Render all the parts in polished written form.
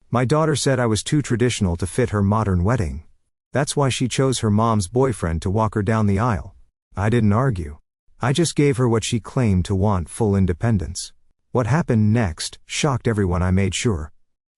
My daughter said I was too traditional to fit her modern wedding. That's why she chose her mom's boyfriend to walk her down the aisle. I didn't argue. I just gave her what she claimed to want: full independence. What happened next shocked everyone, I made sure.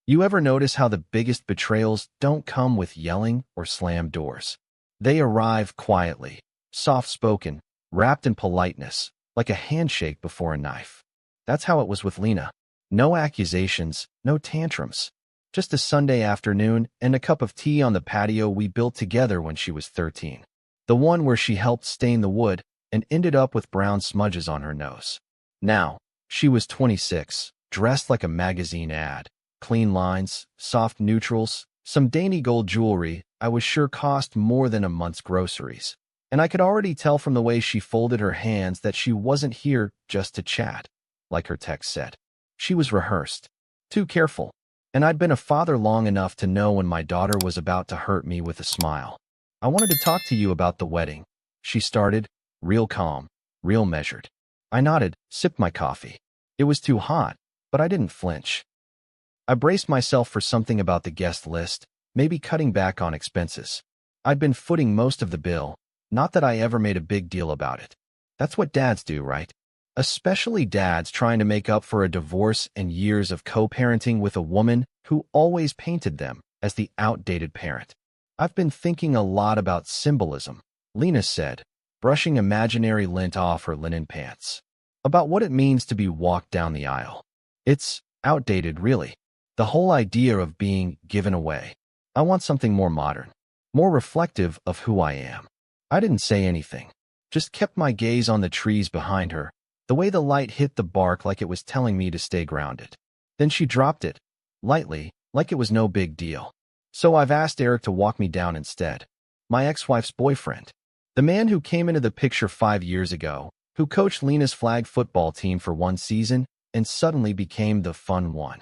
You ever notice how the biggest betrayals don't come with yelling or slammed doors? They arrive quietly, soft-spoken, wrapped in politeness, like a handshake before a knife. That's how it was with Lena. No accusations, no tantrums. Just a Sunday afternoon and a cup of tea on the patio we built together when she was 13. The one where she helped stain the wood and ended up with brown smudges on her nose. Now, she was 26, dressed like a magazine ad. Clean lines, soft neutrals, some dainty gold jewelry I was sure cost more than a month's groceries. And I could already tell from the way she folded her hands that she wasn't here just to chat. Like her text said, she was rehearsed, too careful. And I'd been a father long enough to know when my daughter was about to hurt me with a smile. I wanted to talk to you about the wedding, she started, real calm, real measured. I nodded, sipped my coffee. It was too hot, but I didn't flinch. I braced myself for something about the guest list, maybe cutting back on expenses. I'd been footing most of the bill, not that I ever made a big deal about it. That's what dads do, right? Especially dads trying to make up for a divorce and years of co-parenting with a woman who always painted them as the outdated parent. I've been thinking a lot about symbolism, Lena said, brushing imaginary lint off her linen pants. About what it means to be walked down the aisle. It's outdated, really. The whole idea of being given away. I want something more modern, more reflective of who I am. I didn't say anything, just kept my gaze on the trees behind her, the way the light hit the bark like it was telling me to stay grounded. Then she dropped it, lightly, like it was no big deal. So I've asked Eric to walk me down instead. My ex-wife's boyfriend. The man who came into the picture 5 years ago, who coached Lena's flag football team for one season and suddenly became the fun one.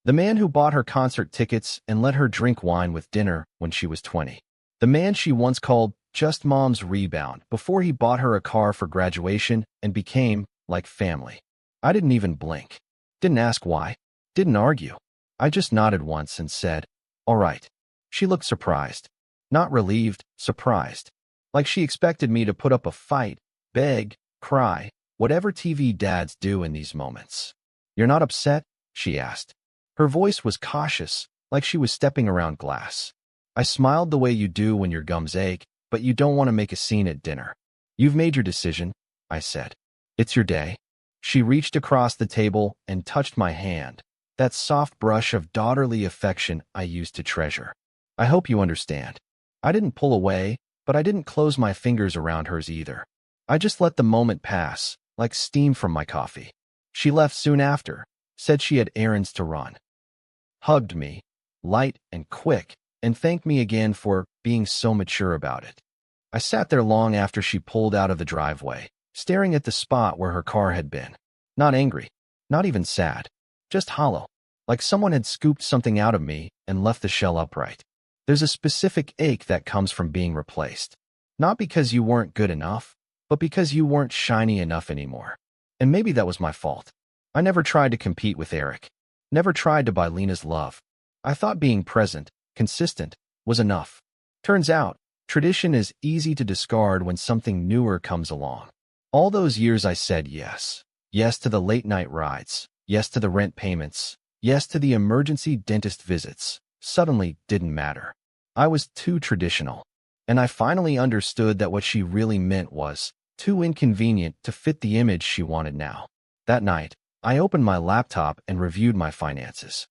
The man who bought her concert tickets and let her drink wine with dinner when she was 20. The man she once called just mom's rebound before he bought her a car for graduation and became like family. I didn't even blink. Didn't ask why. Didn't argue. I just nodded once and said, "All right." She looked surprised. Not relieved, surprised. Like she expected me to put up a fight, beg, cry, whatever TV dads do in these moments. "You're not upset?" she asked. Her voice was cautious, like she was stepping around glass. I smiled the way you do when your gums ache, but you don't want to make a scene at dinner. "You've made your decision," I said. "It's your day." She reached across the table and touched my hand, that soft brush of daughterly affection I used to treasure. "I hope you understand." I didn't pull away, but I didn't close my fingers around hers either. I just let the moment pass, like steam from my coffee. She left soon after, said she had errands to run. Hugged me, light and quick, and thanked me again for being so mature about it. I sat there long after she pulled out of the driveway, staring at the spot where her car had been. Not angry, not even sad, just hollow, like someone had scooped something out of me and left the shell upright. There's a specific ache that comes from being replaced. Not because you weren't good enough, but because you weren't shiny enough anymore. And maybe that was my fault. I never tried to compete with Eric. Never tried to buy Lena's love. I thought being present, consistent, was enough. Turns out, tradition is easy to discard when something newer comes along. All those years I said yes. Yes to the late-night rides. Yes to the rent payments. Yes to the emergency dentist visits. Suddenly didn't matter. I was too traditional. And I finally understood that what she really meant was too inconvenient to fit the image she wanted now. That night, I opened my laptop and reviewed my finances.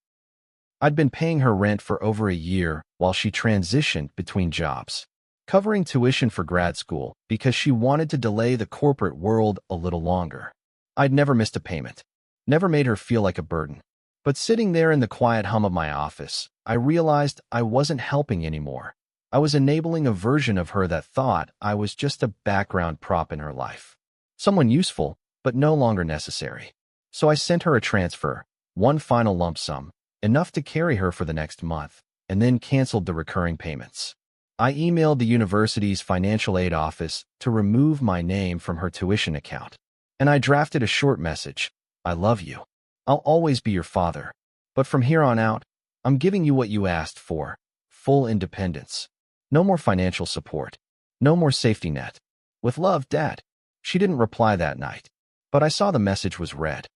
I'd been paying her rent for over a year while she transitioned between jobs, covering tuition for grad school because she wanted to delay the corporate world a little longer. I'd never missed a payment, never made her feel like a burden. But sitting there in the quiet hum of my office, I realized I wasn't helping anymore. I was enabling a version of her that thought I was just a background prop in her life. Someone useful, but no longer necessary. So I sent her a transfer, one final lump sum, enough to carry her for the next month, and then canceled the recurring payments. I emailed the university's financial aid office to remove my name from her tuition account. And I drafted a short message. "I love you. I'll always be your father. But from here on out, I'm giving you what you asked for. Full independence. No more financial support. No more safety net. With love, Dad. She didn't reply that night, but I saw the message was read.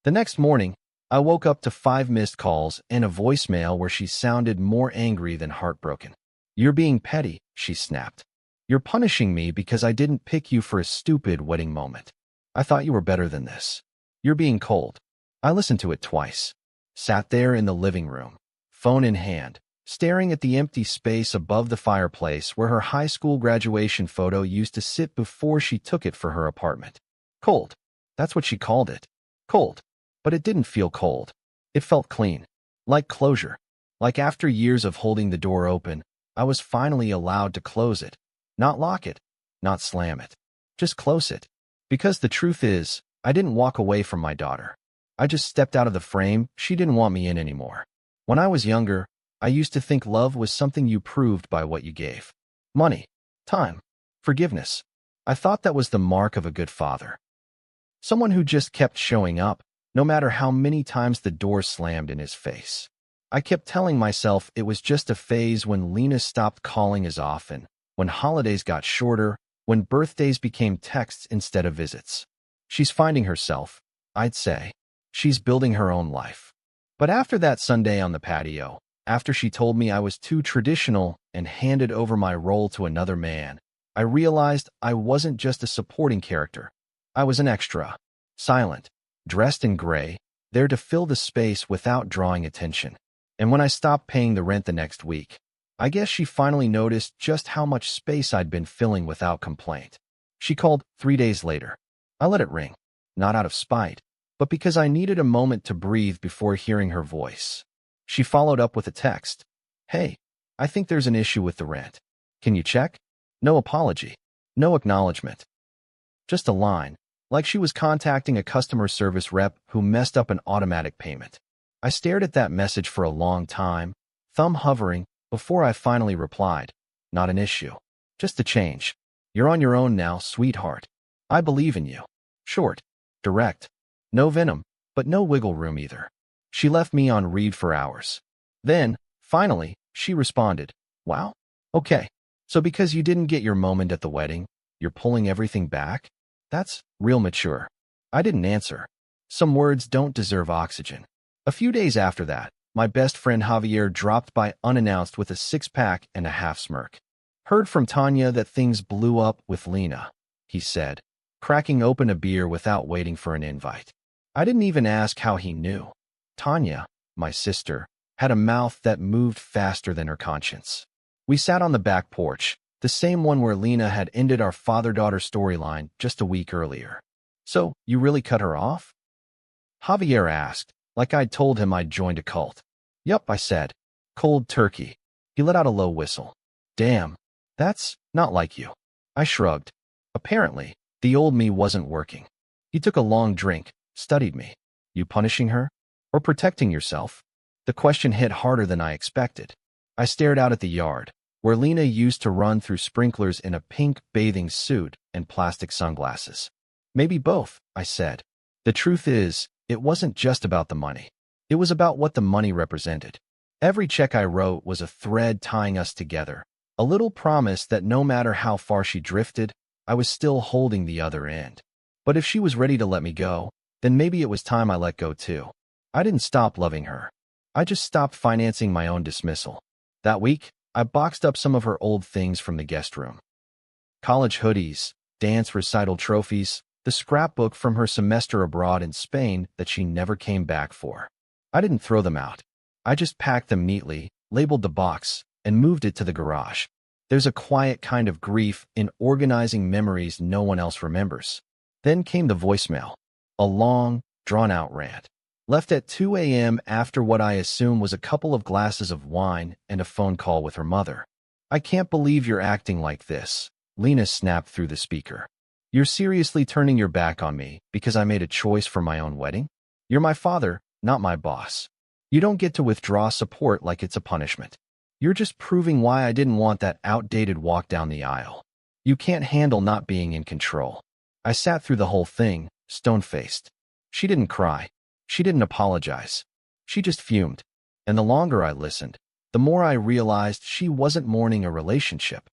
The next morning, I woke up to 5 missed calls and a voicemail where she sounded more angry than heartbroken. You're being petty, she snapped. You're punishing me because I didn't pick you for a stupid wedding moment. I thought you were better than this. You're being cold. I listened to it twice. Sat there in the living room, phone in hand, staring at the empty space above the fireplace where her high school graduation photo used to sit before she took it for her apartment. Cold. That's what she called it. Cold. But it didn't feel cold. It felt clean. Like closure. Like after years of holding the door open, I was finally allowed to close it. Not lock it. Not slam it. Just close it. Because the truth is, I didn't walk away from my daughter. I just stepped out of the frame she didn't want me in anymore. When I was younger, I used to think love was something you proved by what you gave. Money, time, forgiveness. I thought that was the mark of a good father. Someone who just kept showing up, no matter how many times the door slammed in his face. I kept telling myself it was just a phase when Lena stopped calling as often, when holidays got shorter, when birthdays became texts instead of visits. She's finding herself, I'd say. She's building her own life. But after that Sunday on the patio, after she told me I was too traditional and handed over my role to another man, I realized I wasn't just a supporting character. I was an extra, silent, dressed in gray, there to fill the space without drawing attention. And when I stopped paying the rent the next week, I guess she finally noticed just how much space I'd been filling without complaint. She called 3 days later. I let it ring, not out of spite, but because I needed a moment to breathe before hearing her voice. She followed up with a text. Hey, I think there's an issue with the rent. Can you check? No apology. No acknowledgement. Just a line, like she was contacting a customer service rep who messed up an automatic payment. I stared at that message for a long time, thumb hovering, before I finally replied. Not an issue. Just a change. You're on your own now, sweetheart. I believe in you. Short. Direct. No venom, but no wiggle room either. She left me on read for hours. Then, finally, she responded. Wow. Okay. So because you didn't get your moment at the wedding, you're pulling everything back? That's real mature. I didn't answer. Some words don't deserve oxygen. A few days after that, my best friend Javier dropped by unannounced with a 6-pack and a half smirk. Heard from Tanya that things blew up with Lena, he said, cracking open a beer without waiting for an invite. I didn't even ask how he knew. Tanya, my sister, had a mouth that moved faster than her conscience. We sat on the back porch, the same one where Lena had ended our father-daughter storyline just a week earlier. So, you really cut her off? Javier asked, like I'd told him I'd joined a cult. Yup, I said. Cold turkey. He let out a low whistle. Damn, that's not like you. I shrugged. Apparently, the old me wasn't working. He took a long drink, studied me. You punishing her? Or protecting yourself? The question hit harder than I expected. I stared out at the yard, where Lena used to run through sprinklers in a pink bathing suit and plastic sunglasses. Maybe both, I said. The truth is, it wasn't just about the money. It was about what the money represented. Every check I wrote was a thread tying us together, a little promise that no matter how far she drifted, I was still holding the other end. But if she was ready to let me go, then maybe it was time I let go too. I didn't stop loving her. I just stopped financing my own dismissal. That week, I boxed up some of her old things from the guest room. College hoodies, dance recital trophies, the scrapbook from her semester abroad in Spain that she never came back for. I didn't throw them out. I just packed them neatly, labeled the box, and moved it to the garage. There's a quiet kind of grief in organizing memories no one else remembers. Then came the voicemail. A long, drawn-out rant. Left at 2 a.m. after what I assume was a couple of glasses of wine and a phone call with her mother. I can't believe you're acting like this, Lena snapped through the speaker. You're seriously turning your back on me because I made a choice for my own wedding? You're my father, not my boss. You don't get to withdraw support like it's a punishment. You're just proving why I didn't want that outdated walk down the aisle. You can't handle not being in control. I sat through the whole thing, stone-faced. She didn't cry. She didn't apologize. She just fumed. And the longer I listened, the more I realized she wasn't mourning a relationship.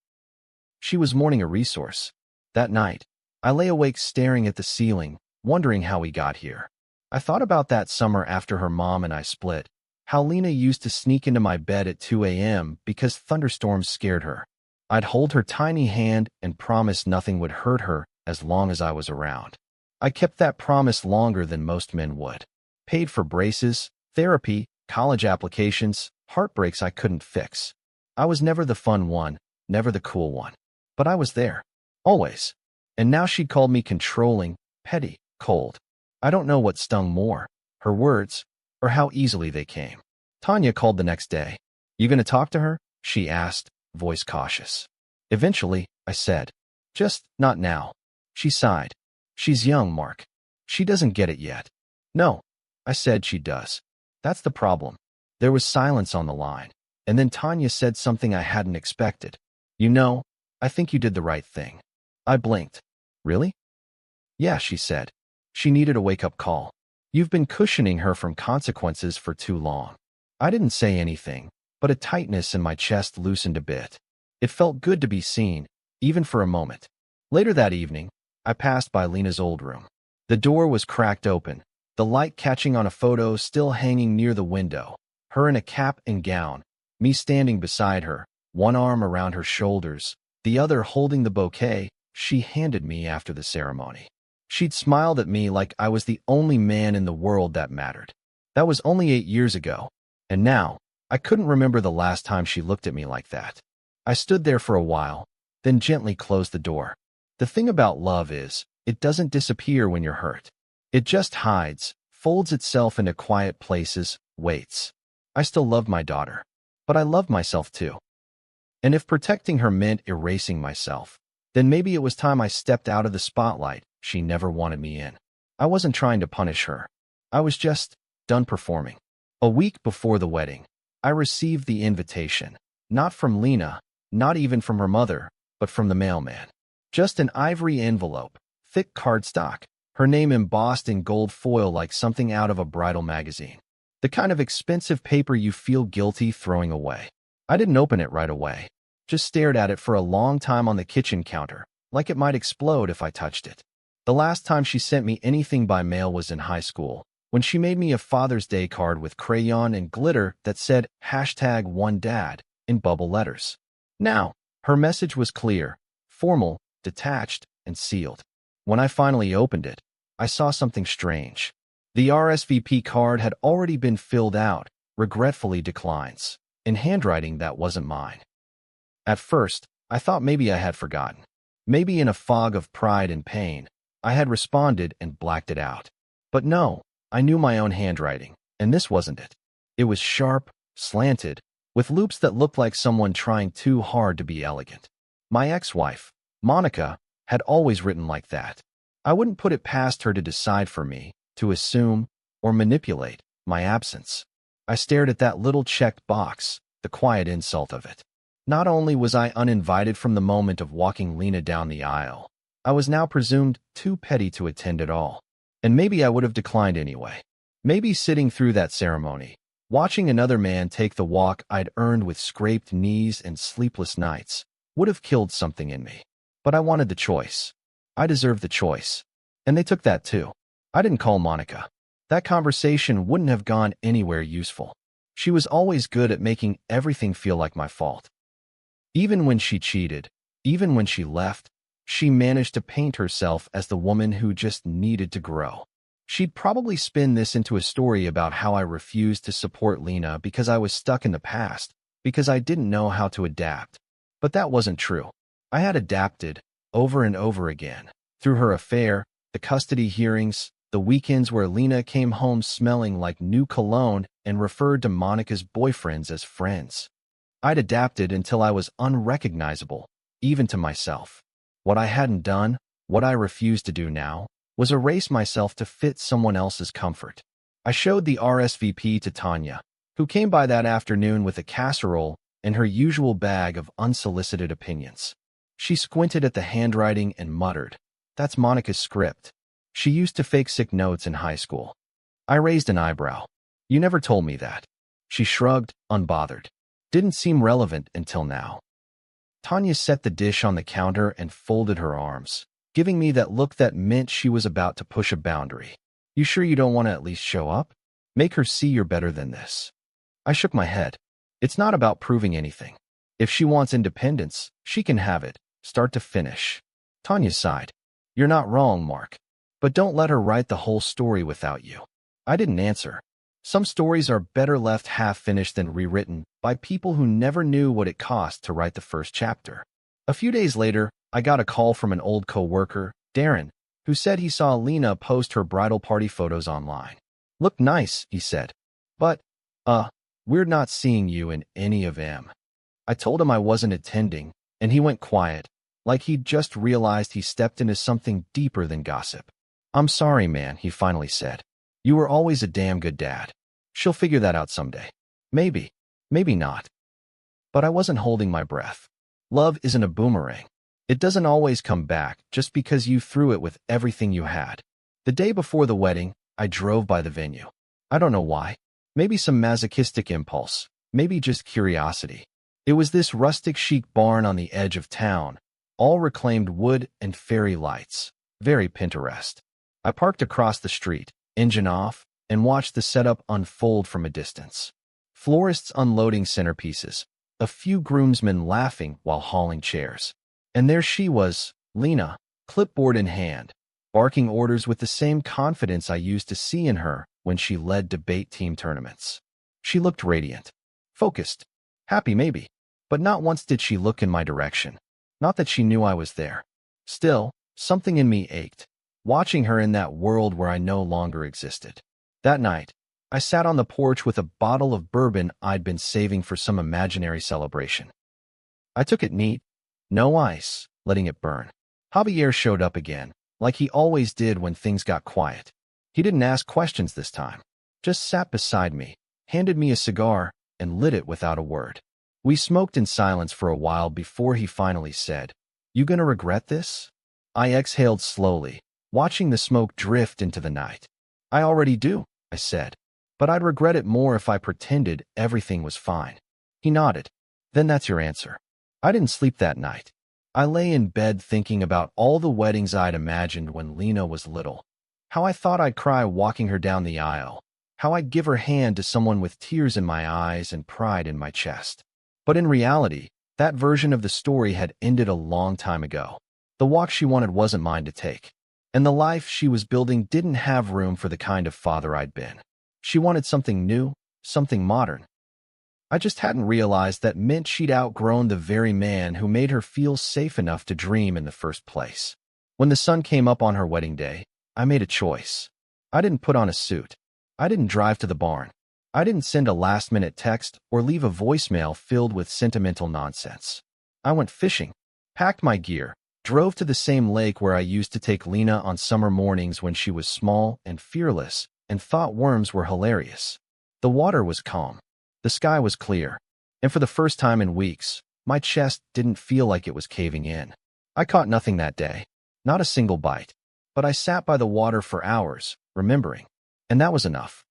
She was mourning a resource. That night, I lay awake staring at the ceiling, wondering how we got here. I thought about that summer after her mom and I split, how Lena used to sneak into my bed at 2 a.m. because thunderstorms scared her. I'd hold her tiny hand and promise nothing would hurt her as long as I was around. I kept that promise longer than most men would. Paid for braces, therapy, college applications, heartbreaks I couldn't fix. I was never the fun one, never the cool one. But I was there. Always. And now she called me controlling, petty, cold. I don't know what stung more, her words, or how easily they came. Tanya called the next day. "You gonna talk to her?" she asked, voice cautious. Eventually, I said, "Just not now." She sighed. "She's young, Mark. She doesn't get it yet." "No," I said, "she does. That's the problem." There was silence on the line, and then Tanya said something I hadn't expected. "You know, I think you did the right thing." I blinked. "Really?" "Yeah," she said. She needed a wake-up call. "You've been cushioning her from consequences for too long." I didn't say anything, but a tightness in my chest loosened a bit. It felt good to be seen, even for a moment. Later that evening, I passed by Lena's old room. The door was cracked open, the light catching on a photo still hanging near the window, her in a cap and gown, me standing beside her, one arm around her shoulders, the other holding the bouquet she handed me after the ceremony. She'd smiled at me like I was the only man in the world that mattered. That was only 8 years ago, and now, I couldn't remember the last time she looked at me like that. I stood there for a while, then gently closed the door. The thing about love is, it doesn't disappear when you're hurt. It just hides, folds itself into quiet places, waits. I still love my daughter, but I love myself too. And if protecting her meant erasing myself, then maybe it was time I stepped out of the spotlight she never wanted me in. I wasn't trying to punish her. I was just done performing. A week before the wedding, I received the invitation, not from Lena, not even from her mother, but from the mailman. Just an ivory envelope, thick cardstock, her name embossed in gold foil like something out of a bridal magazine. The kind of expensive paper you feel guilty throwing away. I didn't open it right away, just stared at it for a long time on the kitchen counter, like it might explode if I touched it. The last time she sent me anything by mail was in high school, when she made me a Father's Day card with crayon and glitter that said #OneDad in bubble letters. Now, her message was clear, formal, detached, and sealed. When I finally opened it, I saw something strange. The RSVP card had already been filled out, regretfully declines, in handwriting that wasn't mine. At first, I thought maybe I had forgotten. Maybe in a fog of pride and pain, I had responded and blacked it out. But no, I knew my own handwriting, and this wasn't it. It was sharp, slanted, with loops that looked like someone trying too hard to be elegant. My ex-wife, Monica, had always written like that. I wouldn't put it past her to decide for me, to assume, or manipulate, my absence. I stared at that little checked box, the quiet insult of it. Not only was I uninvited from the moment of walking Lena down the aisle, I was now presumed too petty to attend at all. And maybe I would have declined anyway. Maybe sitting through that ceremony, watching another man take the walk I'd earned with scraped knees and sleepless nights, would have killed something in me. But I wanted the choice. I deserved the choice. And they took that too. I didn't call Monica. That conversation wouldn't have gone anywhere useful. She was always good at making everything feel like my fault. Even when she cheated, even when she left, she managed to paint herself as the woman who just needed to grow. She'd probably spin this into a story about how I refused to support Lena because I was stuck in the past, because I didn't know how to adapt. But that wasn't true. I had adapted, over and over again, through her affair, the custody hearings, the weekends where Lena came home smelling like new cologne and referred to Monica's boyfriends as friends. I'd adapted until I was unrecognizable, even to myself. What I hadn't done, what I refused to do now, was erase myself to fit someone else's comfort. I showed the RSVP to Tanya, who came by that afternoon with a casserole and her usual bag of unsolicited opinions. She squinted at the handwriting and muttered, "That's Monica's script. She used to fake sick notes in high school." I raised an eyebrow. "You never told me that." She shrugged, unbothered. Didn't seem relevant until now. Tanya set the dish on the counter and folded her arms, giving me that look that meant she was about to push a boundary. You sure you don't want to at least show up? Make her see you're better than this. I shook my head. It's not about proving anything. If she wants independence, she can have it, start to finish. Tanya sighed. You're not wrong, Mark. But don't let her write the whole story without you. I didn't answer. Some stories are better left half-finished than rewritten by people who never knew what it cost to write the first chapter. A few days later, I got a call from an old co-worker, Darren, who said he saw Lena post her bridal party photos online. Looked nice, he said. But, we're not seeing you in any of them. I told him I wasn't attending, and he went quiet, like he'd just realized he stepped into something deeper than gossip. I'm sorry, man, he finally said. You were always a damn good dad. She'll figure that out someday. Maybe, maybe not. But I wasn't holding my breath. Love isn't a boomerang. It doesn't always come back just because you threw it with everything you had. The day before the wedding, I drove by the venue. I don't know why. Maybe some masochistic impulse. Maybe just curiosity. It was this rustic chic barn on the edge of town, all reclaimed wood and fairy lights. Very Pinterest. I parked across the street, engine off, and watched the setup unfold from a distance. Florists unloading centerpieces, a few groomsmen laughing while hauling chairs. And there she was, Lena, clipboard in hand, barking orders with the same confidence I used to see in her when she led debate team tournaments. She looked radiant, focused, happy maybe, but not once did she look in my direction. Not that she knew I was there. Still, something in me ached, watching her in that world where I no longer existed. That night, I sat on the porch with a bottle of bourbon I'd been saving for some imaginary celebration. I took it neat, no ice, letting it burn. Javier showed up again, like he always did when things got quiet. He didn't ask questions this time, just sat beside me, handed me a cigar, and lit it without a word. We smoked in silence for a while before he finally said, "You gonna regret this?" I exhaled slowly, watching the smoke drift into the night. "I already do," I said, "but I'd regret it more if I pretended everything was fine." He nodded. "Then that's your answer." I didn't sleep that night. I lay in bed thinking about all the weddings I'd imagined when Lena was little. How I thought I'd cry walking her down the aisle. How I'd give her hand to someone with tears in my eyes and pride in my chest. But in reality, that version of the story had ended a long time ago. The walk she wanted wasn't mine to take. And the life she was building didn't have room for the kind of father I'd been. She wanted something new, something modern. I just hadn't realized that meant she'd outgrown the very man who made her feel safe enough to dream in the first place. When the sun came up on her wedding day, I made a choice. I didn't put on a suit. I didn't drive to the barn. I didn't send a last-minute text or leave a voicemail filled with sentimental nonsense. I went fishing, packed my gear, drove to the same lake where I used to take Lena on summer mornings when she was small and fearless and thought worms were hilarious. The water was calm. The sky was clear, and for the first time in weeks, my chest didn't feel like it was caving in. I caught nothing that day, not a single bite, but I sat by the water for hours, remembering, and that was enough.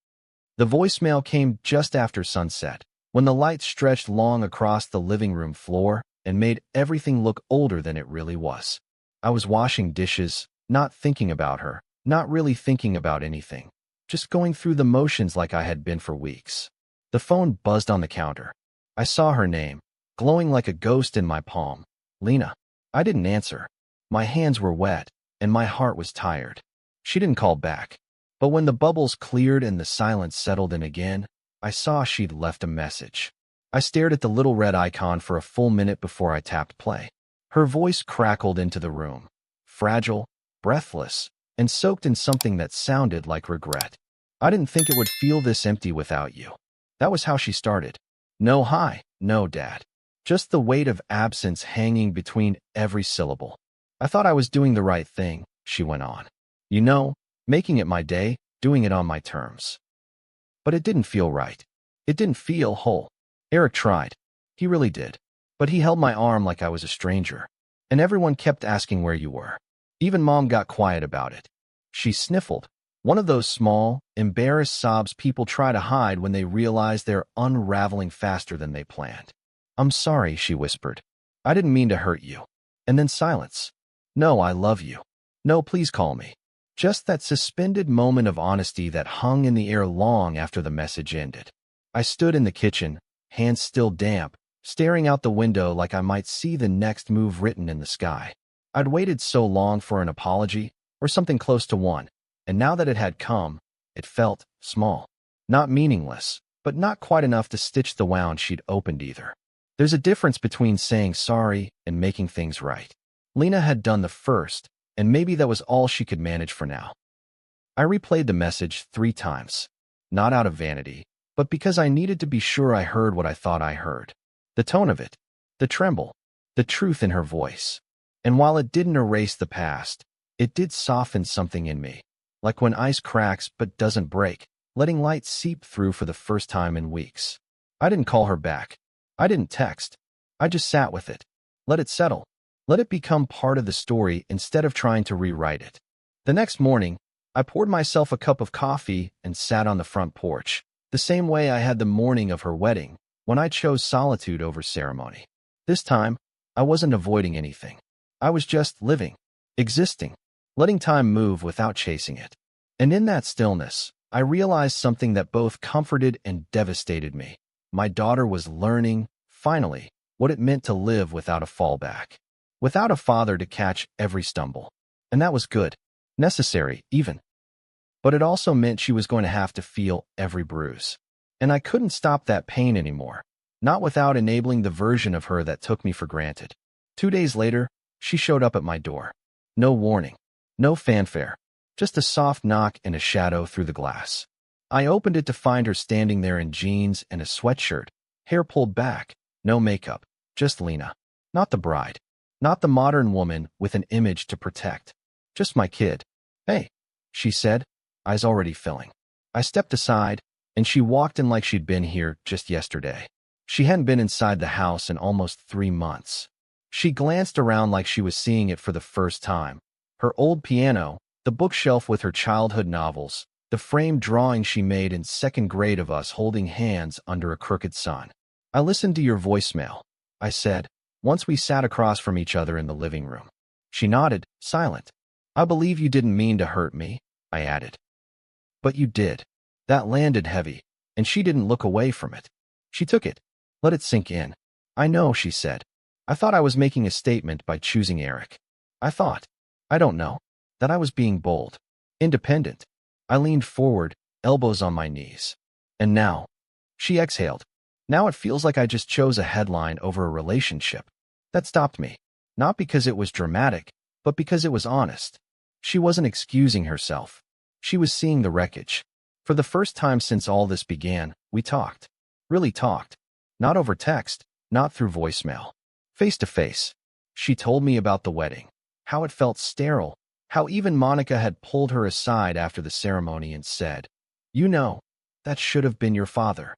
The voicemail came just after sunset, when the light stretched long across the living room floor and made everything look older than it really was. I was washing dishes, not thinking about her, not really thinking about anything, just going through the motions like I had been for weeks. The phone buzzed on the counter. I saw her name, glowing like a ghost in my palm. Lena. I didn't answer. My hands were wet, and my heart was tired. She didn't call back. But when the bubbles cleared and the silence settled in again, I saw she'd left a message. I stared at the little red icon for a full minute before I tapped play. Her voice crackled into the room, fragile, breathless, and soaked in something that sounded like regret. "I didn't think it would feel this empty without you." That was how she started. No hi, no dad. Just the weight of absence hanging between every syllable. "I thought I was doing the right thing," she went on. "You know, making it my day, doing it on my terms." But it didn't feel right. It didn't feel whole. Eric tried. He really did. But he held my arm like I was a stranger. And everyone kept asking where you were. Even Mom got quiet about it. She sniffled. One of those small, embarrassed sobs people try to hide when they realize they're unraveling faster than they planned. "I'm sorry," she whispered. "I didn't mean to hurt you." And then silence. "No, I love you. No, please call me." Just that suspended moment of honesty that hung in the air long after the message ended. I stood in the kitchen, hands still damp, staring out the window like I might see the next move written in the sky. I'd waited so long for an apology, or something close to one, and now that it had come, it felt small. Not meaningless, but not quite enough to stitch the wound she'd opened either. There's a difference between saying sorry and making things right. Lena had done the first, and maybe that was all she could manage for now. I replayed the message 3 times, not out of vanity, but because I needed to be sure I heard what I thought I heard. The tone of it, the tremble, the truth in her voice. And while it didn't erase the past, it did soften something in me, like when ice cracks but doesn't break, letting light seep through for the first time in weeks. I didn't call her back. I didn't text. I just sat with it, let it settle, let it become part of the story instead of trying to rewrite it. The next morning, I poured myself a cup of coffee and sat on the front porch, the same way I had the morning of her wedding, when I chose solitude over ceremony. This time, I wasn't avoiding anything. I was just living, existing, letting time move without chasing it. And in that stillness, I realized something that both comforted and devastated me. My daughter was learning, finally, what it meant to live without a fallback, without a father to catch every stumble. And that was good, necessary, even. But it also meant she was going to have to feel every bruise. And I couldn't stop that pain anymore, not without enabling the version of her that took me for granted. 2 days later, she showed up at my door. No warning, no fanfare, just a soft knock and a shadow through the glass. I opened it to find her standing there in jeans and a sweatshirt, hair pulled back, no makeup, just Lena. Not the bride, not the modern woman with an image to protect, just my kid. "Hey," she said, eyes already filling. I stepped aside, and she walked in like she'd been here just yesterday. She hadn't been inside the house in almost 3 months. She glanced around like she was seeing it for the first time. Her old piano, the bookshelf with her childhood novels, the framed drawing she made in 2nd grade of us holding hands under a crooked sun. "I listened to your voicemail," I said, once we sat across from each other in the living room. She nodded, silent. "I believe you didn't mean to hurt me," I added. "But you did." That landed heavy, and she didn't look away from it. She took it, let it sink in. "I know," she said. "I thought I was making a statement by choosing Eric. I don't know, that I was being bold, independent." I leaned forward, elbows on my knees. "And now," she exhaled, "now it feels like I just chose a headline over a relationship." That stopped me, not because it was dramatic, but because it was honest. She wasn't excusing herself. She was seeing the wreckage. For the first time since all this began, we talked. Really talked. Not over text, not through voicemail. Face to face. She told me about the wedding, how it felt sterile, how even Monica had pulled her aside after the ceremony and said, "You know, that should have been your father."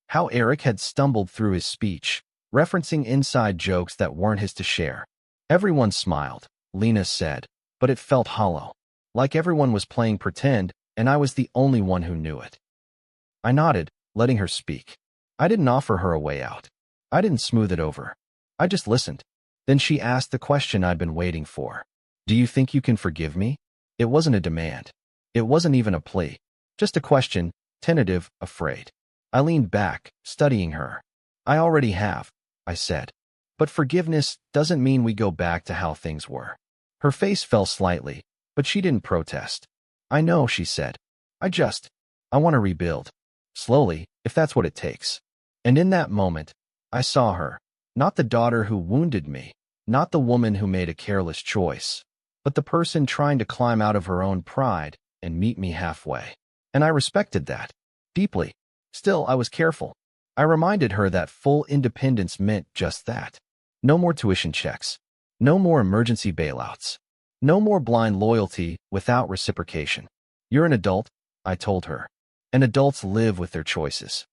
How Eric had stumbled through his speech, referencing inside jokes that weren't his to share. Everyone smiled, Lena said, but it felt hollow, like everyone was playing pretend and I was the only one who knew it. I nodded, letting her speak. I didn't offer her a way out. I didn't smooth it over. I just listened. Then she asked the question I'd been waiting for. "Do you think you can forgive me?" It wasn't a demand. It wasn't even a plea. Just a question, tentative, afraid. I leaned back, studying her. "I already have," I said. "But forgiveness doesn't mean we go back to how things were." Her face fell slightly, but she didn't protest. "I know," she said. I want to rebuild. Slowly, if that's what it takes." And in that moment, I saw her. Not the daughter who wounded me, not the woman who made a careless choice, but the person trying to climb out of her own pride and meet me halfway. And I respected that, deeply. Still, I was careful. I reminded her that full independence meant just that. No more tuition checks. No more emergency bailouts. No more blind loyalty without reciprocation. "You're an adult," I told her, "and adults live with their choices."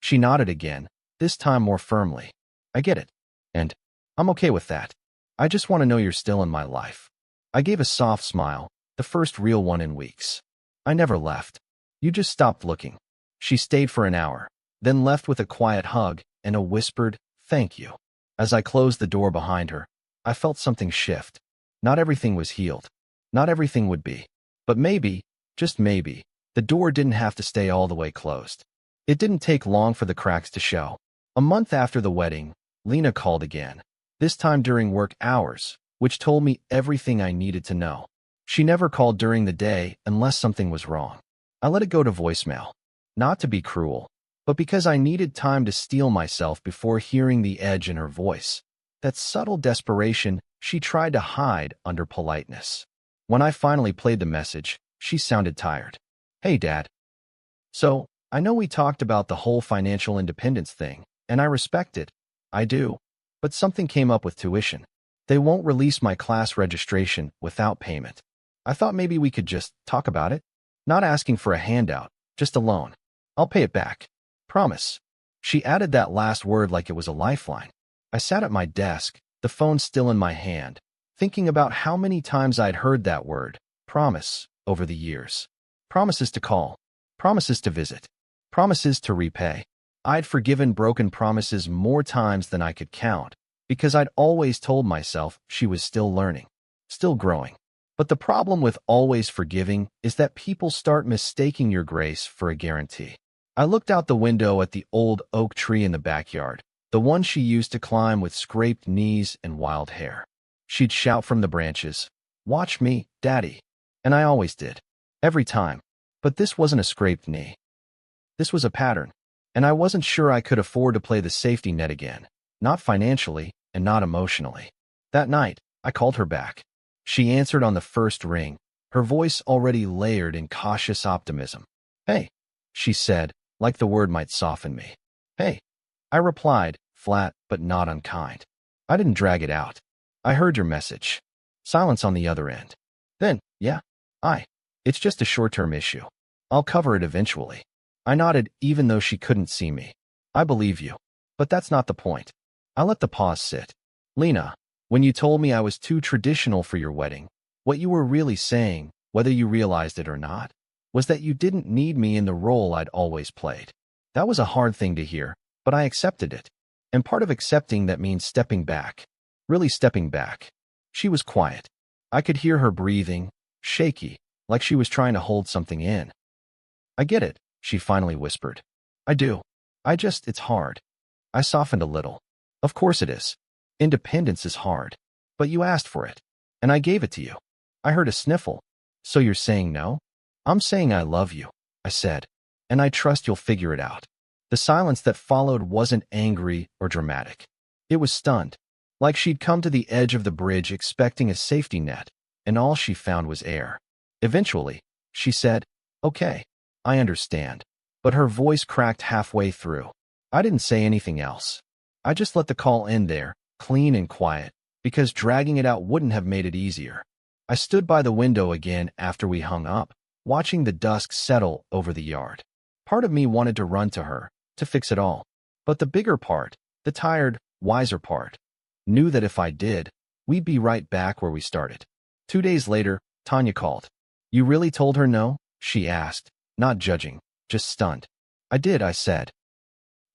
She nodded again, this time more firmly. "I get it. And I'm okay with that. I just want to know you're still in my life." I gave a soft smile, the first real one in weeks. I never left. You just stopped looking. She stayed for an hour, then left with a quiet hug and a whispered, "Thank you." As I closed the door behind her, I felt something shift. Not everything was healed. Not everything would be. But maybe, just maybe, the door didn't have to stay all the way closed. It didn't take long for the cracks to show. A month after the wedding, Lena called again, this time during work hours, which told me everything I needed to know. She never called during the day unless something was wrong. I let it go to voicemail. Not to be cruel, but because I needed time to steel myself before hearing the edge in her voice. That subtle desperation she tried to hide under politeness. When I finally played the message, she sounded tired. "Hey, Dad. So, I know we talked about the whole financial independence thing, and I respect it. I do. But something came up with tuition. They won't release my class registration without payment. I thought maybe we could just talk about it. Not asking for a handout, just a loan. I'll pay it back. Promise." She added that last word like it was a lifeline. I sat at my desk, the phone still in my hand, thinking about how many times I'd heard that word, promise, over the years. Promises to call. Promises to visit. Promises to repay. I'd forgiven broken promises more times than I could count, because I'd always told myself she was still learning, still growing. But the problem with always forgiving is that people start mistaking your grace for a guarantee. I looked out the window at the old oak tree in the backyard, the one she used to climb with scraped knees and wild hair. She'd shout from the branches, "Watch me, Daddy." And I always did. Every time. But this wasn't a scraped knee. This was a pattern. And I wasn't sure I could afford to play the safety net again. Not financially, and not emotionally. That night, I called her back. She answered on the first ring, her voice already layered in cautious optimism. "Hey," she said, like the word might soften me. "Hey." I replied, flat but not unkind. I didn't drag it out. "I heard your message." Silence on the other end. Then, "Yeah, it's just a short-term issue. I'll cover it eventually." I nodded even though she couldn't see me. "I believe you. But that's not the point." I let the pause sit. "Lena, when you told me I was too traditional for your wedding, what you were really saying, whether you realized it or not, was that you didn't need me in the role I'd always played. That was a hard thing to hear, but I accepted it. And part of accepting that means stepping back. Really stepping back." She was quiet. I could hear her breathing, shaky, like she was trying to hold something in. "I get it," she finally whispered. "I do. It's hard." I softened a little. "Of course it is. Independence is hard. But you asked for it. And I gave it to you." I heard a sniffle. "So you're saying no?" "I'm saying I love you," I said. "And I trust you'll figure it out." The silence that followed wasn't angry or dramatic. It was stunned. Like she'd come to the edge of the bridge expecting a safety net, and all she found was air. Eventually, she said, "Okay, I understand." But her voice cracked halfway through. I didn't say anything else. I just let the call end there, clean and quiet, because dragging it out wouldn't have made it easier. I stood by the window again after we hung up, watching the dusk settle over the yard. Part of me wanted to run to her, to fix it all. But the bigger part, the tired, wiser part, knew that if I did, we'd be right back where we started. 2 days later, Tanya called. "You really told her no?" she asked, not judging, just stunned. "I did," I said.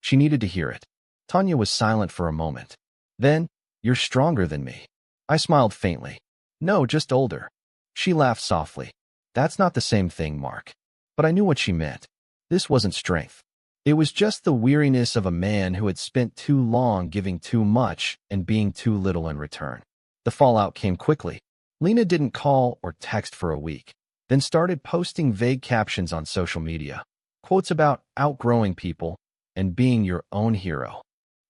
She needed to hear it. Tanya was silent for a moment. Then, "You're stronger than me." I smiled faintly. "No, just older." She laughed softly. "That's not the same thing, Mark." But I knew what she meant. This wasn't strength. It was just the weariness of a man who had spent too long giving too much and being too little in return. The fallout came quickly. Lena didn't call or text for a week, then started posting vague captions on social media, quotes about outgrowing people and being your own hero.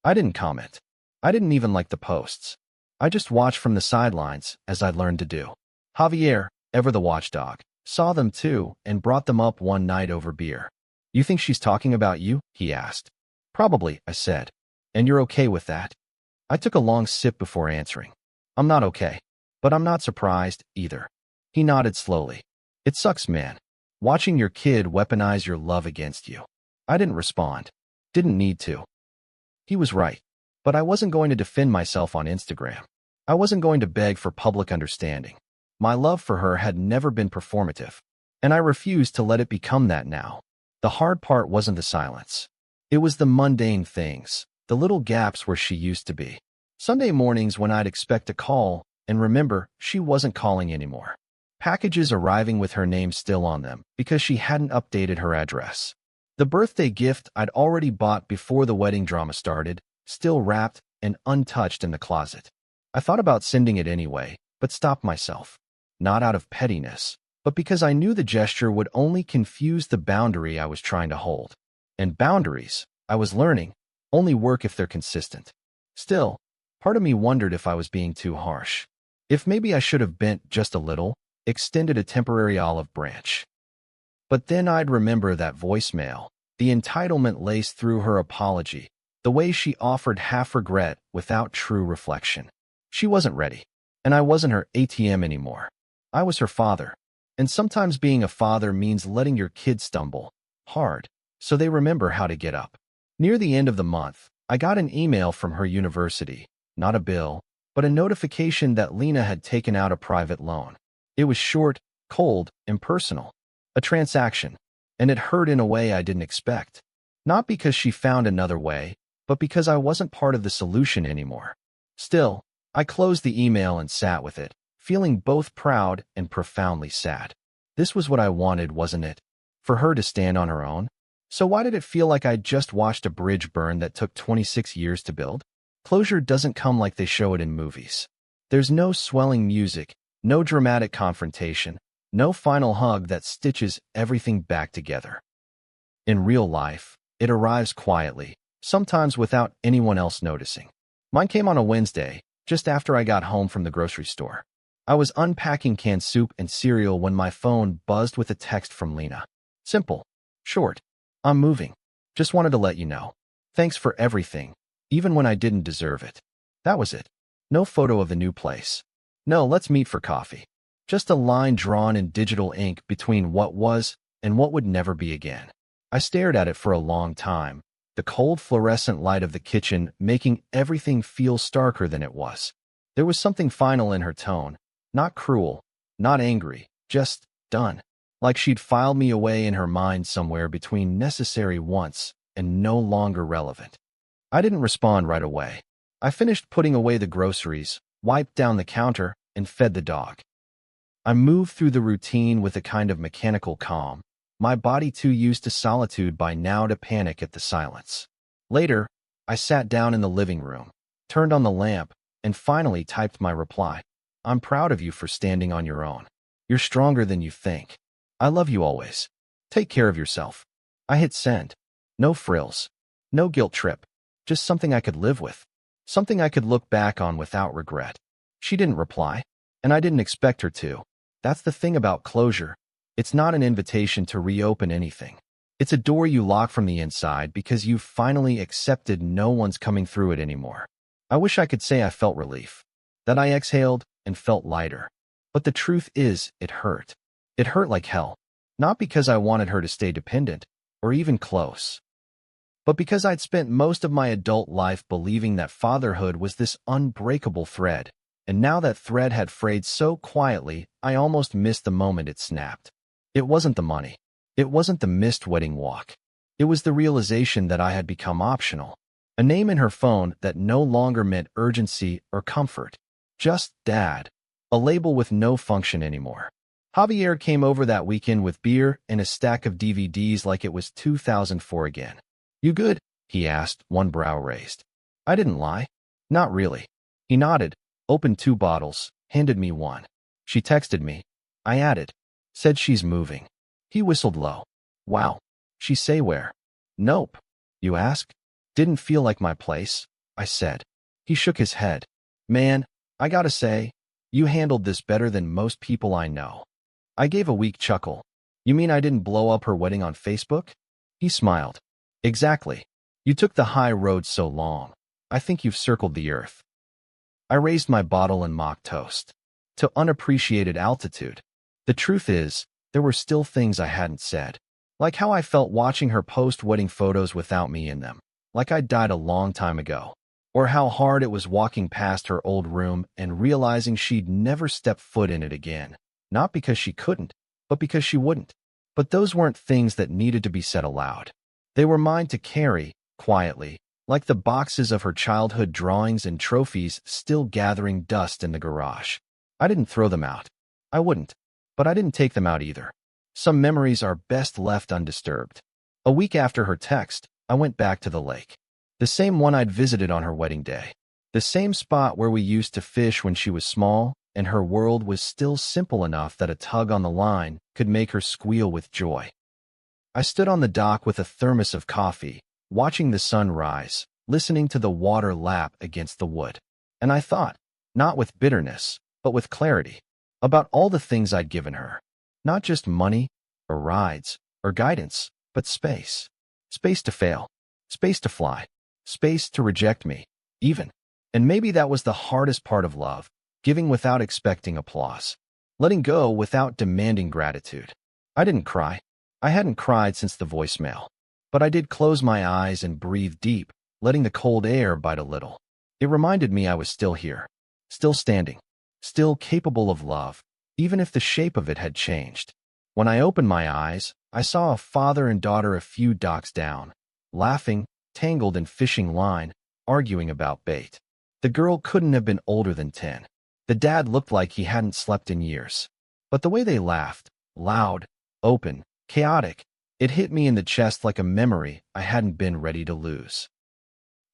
I didn't comment. I didn't even like the posts. I just watched from the sidelines, as I'd learned to do. Javier, ever the watchdog, saw them too and brought them up one night over beer. "You think she's talking about you?" he asked. "Probably," I said. "And you're okay with that?" I took a long sip before answering. "I'm not okay. But I'm not surprised, either." He nodded slowly. "It sucks, man. Watching your kid weaponize your love against you." I didn't respond. Didn't need to. He was right. But I wasn't going to defend myself on Instagram. I wasn't going to beg for public understanding. My love for her had never been performative. And I refused to let it become that now. The hard part wasn't the silence. It was the mundane things, the little gaps where she used to be. Sunday mornings when I'd expect a call, and remember, she wasn't calling anymore. Packages arriving with her name still on them because she hadn't updated her address. The birthday gift I'd already bought before the wedding drama started, still wrapped and untouched in the closet. I thought about sending it anyway, but stopped myself. Not out of pettiness, but because I knew the gesture would only confuse the boundary I was trying to hold. And boundaries, I was learning, only work if they're consistent. Still, part of me wondered if I was being too harsh. If maybe I should have bent just a little, extended a temporary olive branch. But then I'd remember that voicemail, the entitlement laced through her apology, the way she offered half regret without true reflection. She wasn't ready, and I wasn't her ATM anymore. I was her father, and sometimes being a father means letting your kids stumble hard so they remember how to get up. Near the end of the month, I got an email from her university, not a bill, but a notification that Lena had taken out a private loan. It was short, cold, impersonal. A transaction, and it hurt in a way I didn't expect. Not because she found another way, but because I wasn't part of the solution anymore. Still, I closed the email and sat with it, feeling both proud and profoundly sad. This was what I wanted, wasn't it? For her to stand on her own? So why did it feel like I'd just watched a bridge burn that took 26 years to build? Closure doesn't come like they show it in movies. There's no swelling music, no dramatic confrontation, no final hug that stitches everything back together. In real life, it arrives quietly, sometimes without anyone else noticing. Mine came on a Wednesday, just after I got home from the grocery store. I was unpacking canned soup and cereal when my phone buzzed with a text from Lena. Simple. Short. I'm moving. Just wanted to let you know. Thanks for everything, even when I didn't deserve it. That was it. No photo of the new place. No, let's meet for coffee. Just a line drawn in digital ink between what was and what would never be again. I stared at it for a long time, the cold fluorescent light of the kitchen making everything feel starker than it was. There was something final in her tone, not cruel, not angry, just done. Like she'd filed me away in her mind somewhere between necessary once and no longer relevant. I didn't respond right away. I finished putting away the groceries, wiped down the counter, and fed the dog. I moved through the routine with a kind of mechanical calm, my body too used to solitude by now to panic at the silence. Later, I sat down in the living room, turned on the lamp, and finally typed my reply. I'm proud of you for standing on your own. You're stronger than you think. I love you always. Take care of yourself. I hit send. No frills. No guilt trip. Just something I could live with. Something I could look back on without regret. She didn't reply, and I didn't expect her to. That's the thing about closure. It's not an invitation to reopen anything. It's a door you lock from the inside because you've finally accepted no one's coming through it anymore. I wish I could say I felt relief, that I exhaled and felt lighter. But the truth is, it hurt. It hurt like hell. Not because I wanted her to stay dependent, or even close, but because I'd spent most of my adult life believing that fatherhood was this unbreakable thread. And now that thread had frayed so quietly, I almost missed the moment it snapped. It wasn't the money. It wasn't the missed wedding walk. It was the realization that I had become optional. A name in her phone that no longer meant urgency or comfort. Just dad. A label with no function anymore. Javier came over that weekend with beer and a stack of DVDs like it was 2004 again. You good? He asked, one brow raised. I didn't lie. Not really. He nodded, opened 2 bottles, handed me one. She texted me. I added. Said she's moving. He whistled low. Wow. She say where? Nope. You ask? Didn't feel like my place, I said. He shook his head. Man, I gotta say, you handled this better than most people I know. I gave a weak chuckle. You mean I didn't blow up her wedding on Facebook? He smiled. Exactly. You took the high road so long. I think you've circled the earth. I raised my bottle and mock toast. To unappreciated altitude. The truth is, there were still things I hadn't said. Like how I felt watching her post wedding photos without me in them. Like I'd died a long time ago. Or how hard it was walking past her old room and realizing she'd never step foot in it again. Not because she couldn't, but because she wouldn't. But those weren't things that needed to be said aloud. They were mine to carry, quietly, like the boxes of her childhood drawings and trophies still gathering dust in the garage. I didn't throw them out. I wouldn't. But I didn't take them out either. Some memories are best left undisturbed. A week after her text, I went back to the lake. The same one I'd visited on her wedding day. The same spot where we used to fish when she was small, and her world was still simple enough that a tug on the line could make her squeal with joy. I stood on the dock with a thermos of coffee, watching the sun rise, listening to the water lap against the wood. And I thought, not with bitterness, but with clarity, about all the things I'd given her. Not just money, or rides, or guidance, but space. Space to fail. Space to fly. Space to reject me, even. And maybe that was the hardest part of love, giving without expecting applause. Letting go without demanding gratitude. I didn't cry. I hadn't cried since the voicemail. But I did close my eyes and breathe deep, letting the cold air bite a little. It reminded me I was still here. Still standing. Still capable of love, even if the shape of it had changed. When I opened my eyes, I saw a father and daughter a few docks down, laughing, tangled in fishing line, arguing about bait. The girl couldn't have been older than 10. The dad looked like he hadn't slept in years. But the way they laughed, loud, open, chaotic, it hit me in the chest like a memory I hadn't been ready to lose.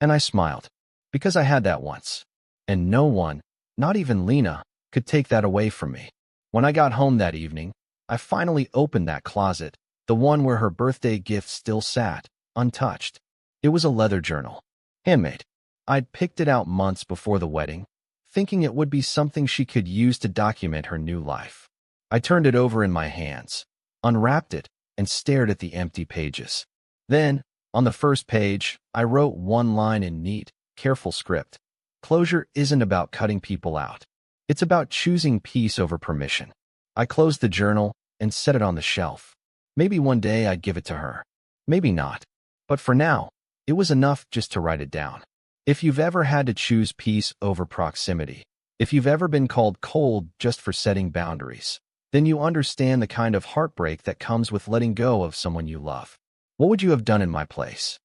And I smiled, because I had that once. And no one, not even Lena, could take that away from me. When I got home that evening, I finally opened that closet, the one where her birthday gift still sat, untouched. It was a leather journal. Handmade. I'd picked it out months before the wedding, thinking it would be something she could use to document her new life. I turned it over in my hands, unwrapped it, and stared at the empty pages. Then, on the first page, I wrote one line in neat, careful script. Closure isn't about cutting people out. It's about choosing peace over permission. I closed the journal and set it on the shelf. Maybe one day I'd give it to her. Maybe not. But for now, it was enough just to write it down. If you've ever had to choose peace over proximity, if you've ever been called cold just for setting boundaries, then you understand the kind of heartbreak that comes with letting go of someone you love. What would you have done in my place?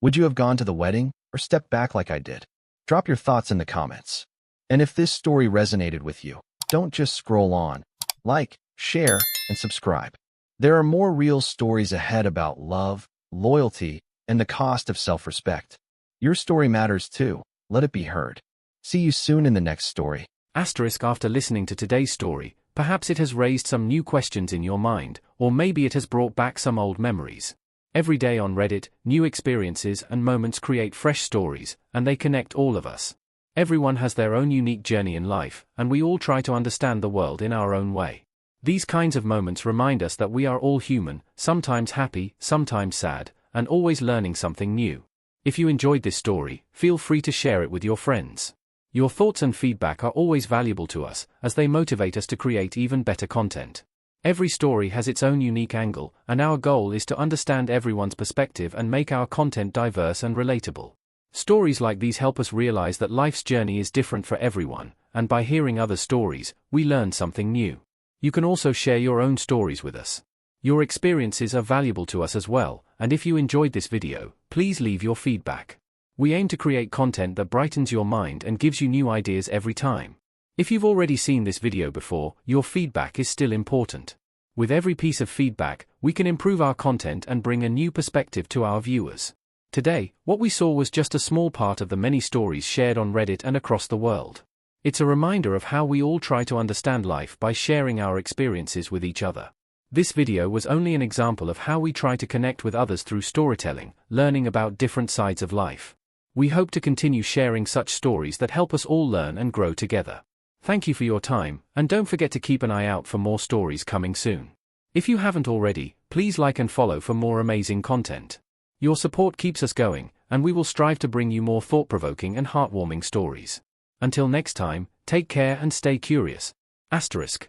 Would you have gone to the wedding or stepped back like I did? Drop your thoughts in the comments. And if this story resonated with you, don't just scroll on. Like, share, and subscribe. There are more real stories ahead about love, loyalty, and the cost of self-respect. Your story matters too. Let it be heard. See you soon in the next story. After listening to today's story, perhaps it has raised some new questions in your mind, or maybe it has brought back some old memories. Every day on Reddit, new experiences and moments create fresh stories, and they connect all of us. Everyone has their own unique journey in life, and we all try to understand the world in our own way. These kinds of moments remind us that we are all human, sometimes happy, sometimes sad, and always learning something new. If you enjoyed this story, feel free to share it with your friends. Your thoughts and feedback are always valuable to us, as they motivate us to create even better content. Every story has its own unique angle, and our goal is to understand everyone's perspective and make our content diverse and relatable. Stories like these help us realize that life's journey is different for everyone, and by hearing other stories, we learn something new. You can also share your own stories with us. Your experiences are valuable to us as well, and if you enjoyed this video, please leave your feedback. We aim to create content that brightens your mind and gives you new ideas every time. If you've already seen this video before, your feedback is still important. With every piece of feedback, we can improve our content and bring a new perspective to our viewers. Today, what we saw was just a small part of the many stories shared on Reddit and across the world. It's a reminder of how we all try to understand life by sharing our experiences with each other. This video was only an example of how we try to connect with others through storytelling, learning about different sides of life. We hope to continue sharing such stories that help us all learn and grow together. Thank you for your time, and don't forget to keep an eye out for more stories coming soon. If you haven't already, please like and follow for more amazing content. Your support keeps us going, and we will strive to bring you more thought-provoking and heartwarming stories. Until next time, take care and stay curious. **